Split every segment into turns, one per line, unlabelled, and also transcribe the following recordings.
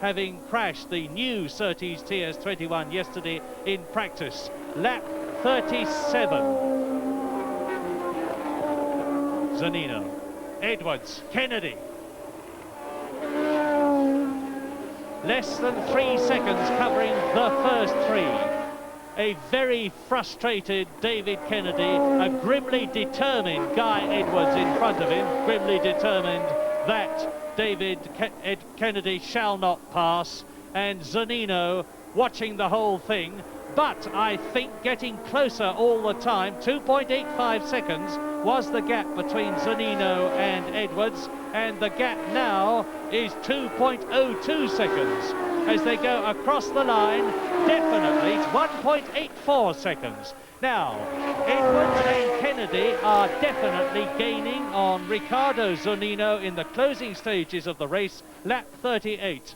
having crashed the new Surtees TS21 yesterday in practice. Lap 37. Zunino, Edwards, Kennedy. Less than 3 seconds covering the first three. A very frustrated David Kennedy, a grimly determined Guy Edwards in front of him, grimly determined that David Kennedy shall not pass, and Zunino watching the whole thing, but I think getting closer all the time. 2.85 seconds was the gap between Zunino and Edwards, and the gap now is 2.02 seconds as they go across the line. Definitely it's 1.84 seconds. Now, Edwards and Kennedy are definitely gaining on Riccardo Zunino in the closing stages of the race, lap 38.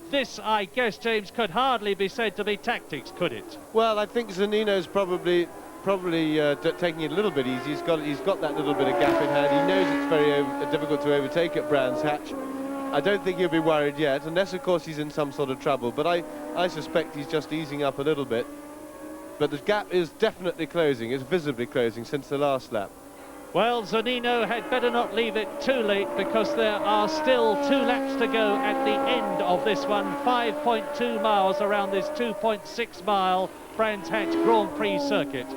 This, I guess, James, could hardly be said to be tactics, could it?
Well, I think Zunino's probably taking it a little bit easy. He's got that little bit of gap in hand. He knows it's very difficult to overtake at Brands Hatch. I don't think he'll be worried yet, unless, of course, he's in some sort of trouble. But I suspect he's just easing up a little bit. But the gap is definitely closing. It's visibly closing since the last lap.
Well, Zunino had better not leave it too late, because there are still 2 laps to go at the end of this one. 5.2 miles around this 2.6 mile Brands Hatch Grand Prix circuit.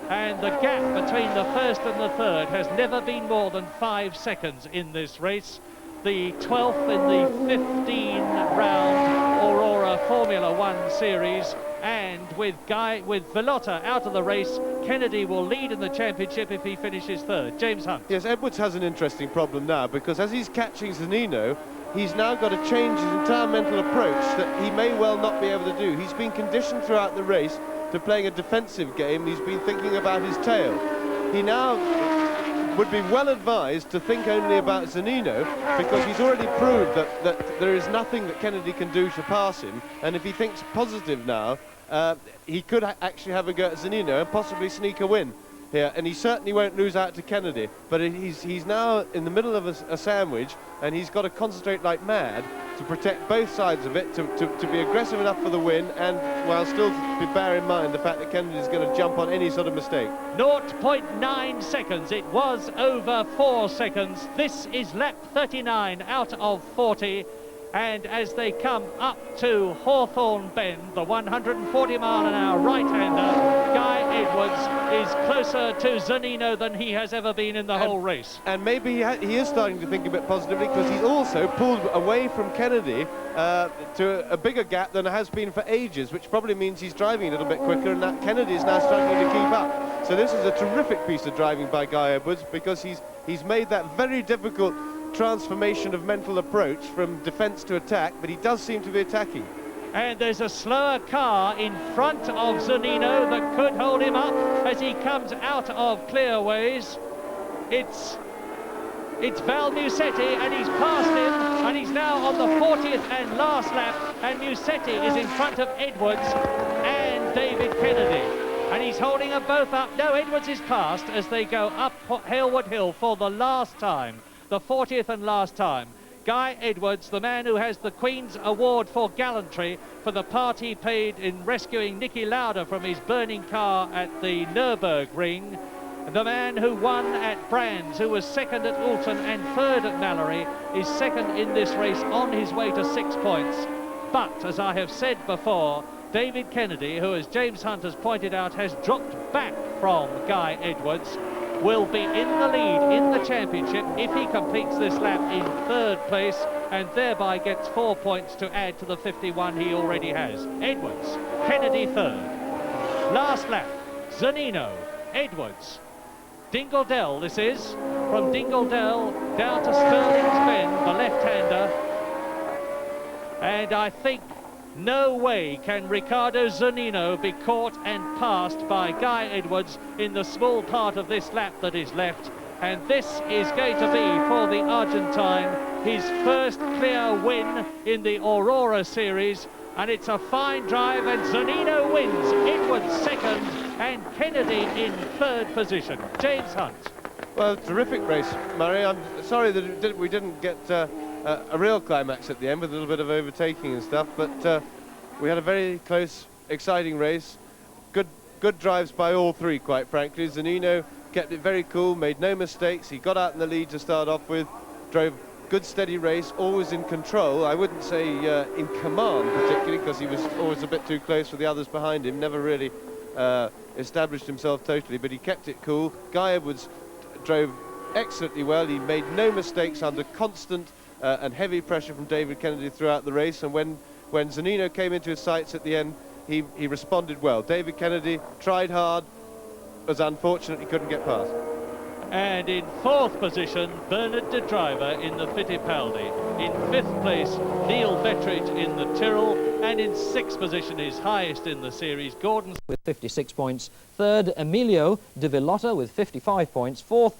And the gap between the first and the third has never been more than 5 seconds in this race. The 12th in the 15-round Aurora Formula One series, and with Villota out of the race, Kennedy will lead in the championship if he finishes third. James Hunt.
Yes, Edwards has an interesting problem now, because as he's catching Zunino, he's now got to change his entire mental approach that he may well not be able to do. He's been conditioned throughout the race to playing a defensive game. He's been thinking about his tail. He now would be well advised to think only about Zunino, because he's already proved that there is nothing that Kennedy can do to pass him, and if he thinks positive now, he could actually have a go at Zunino and possibly sneak a win here, and he certainly won't lose out to Kennedy. But he's now in the middle of a sandwich, and he's got to concentrate like mad to protect both sides of it, to be aggressive enough for the win, and while still to bear in mind the fact that Kennedy's going to jump on any sort of mistake.
0.9 seconds. It was over 4 seconds. This is lap 39 out of 40. And as they come up to Hawthorne Bend, the 140-mile-an-hour right-hander, Guy Edwards is closer to Zunino than he has ever been in the whole race.
And maybe he is starting to think a bit positively, because he's also pulled away from Kennedy to a bigger gap than it has been for ages, which probably means he's driving a little bit quicker, and that Kennedy is now struggling to keep up. So this is a terrific piece of driving by Guy Edwards, because he's made that very difficult transformation of mental approach from defence to attack, but he does seem to be attacking.
And there's a slower car in front of Zunino that could hold him up as he comes out of clearways. It's Val Musetti, and he's passed him, and he's now on the 40th and last lap, and Musetti is in front of Edwards and David Kennedy, and he's holding them both up. No, Edwards is passed as they go up Hailwood Hill for the last time, the 40th and last time. Guy Edwards, the man who has the Queen's Award for gallantry for the part he played in rescuing Niki Lauda from his burning car at the Nürburgring, the man who won at Brands, who was second at Alton and third at Mallory, is second in this race on his way to 6 points. But, as I have said before, David Kennedy, who, as James Hunt has pointed out, has dropped back from Guy Edwards, will be in the lead in the championship if he completes this lap in third place, and thereby gets 4 points to add to the 51 he already has. Edwards, Kennedy third. Last lap, Zunino, Edwards, Dingledell this is, from Dingledell down to Stirling's Bend, the left-hander, and I think no way can Riccardo Zunino be caught and passed by Guy Edwards in the small part of this lap that is left. And this is going to be, for the Argentine, his first clear win in the Aurora series. And it's a fine drive, and Zunino wins. Edwards second, and Kennedy in third position. James Hunt.
Well, terrific race, Murray. I'm sorry that we didn't get a real climax at the end with a little bit of overtaking and stuff, but we had a very close, exciting race. Good drives by all three, quite frankly. Zunino kept it very cool, made no mistakes. He got out in the lead to start off with, drove good steady race, always in control. I wouldn't say in command particularly, because he was always a bit too close for the others behind him, never really established himself totally, but he kept it cool. Guy Edwards drove excellently well. He made no mistakes under constant and heavy pressure from David Kennedy throughout the race, and when Zunino came into his sights at the end, he responded well. David Kennedy tried hard, was unfortunate he couldn't get past.
And in fourth position, Bernard de Driver in the Fittipaldi. In fifth place, Neil Bettridge in the Tyrrell. And in sixth position, his highest in the series, Gordon
with 56 points. Third, Emilio de Villota with 55 points. Fourth,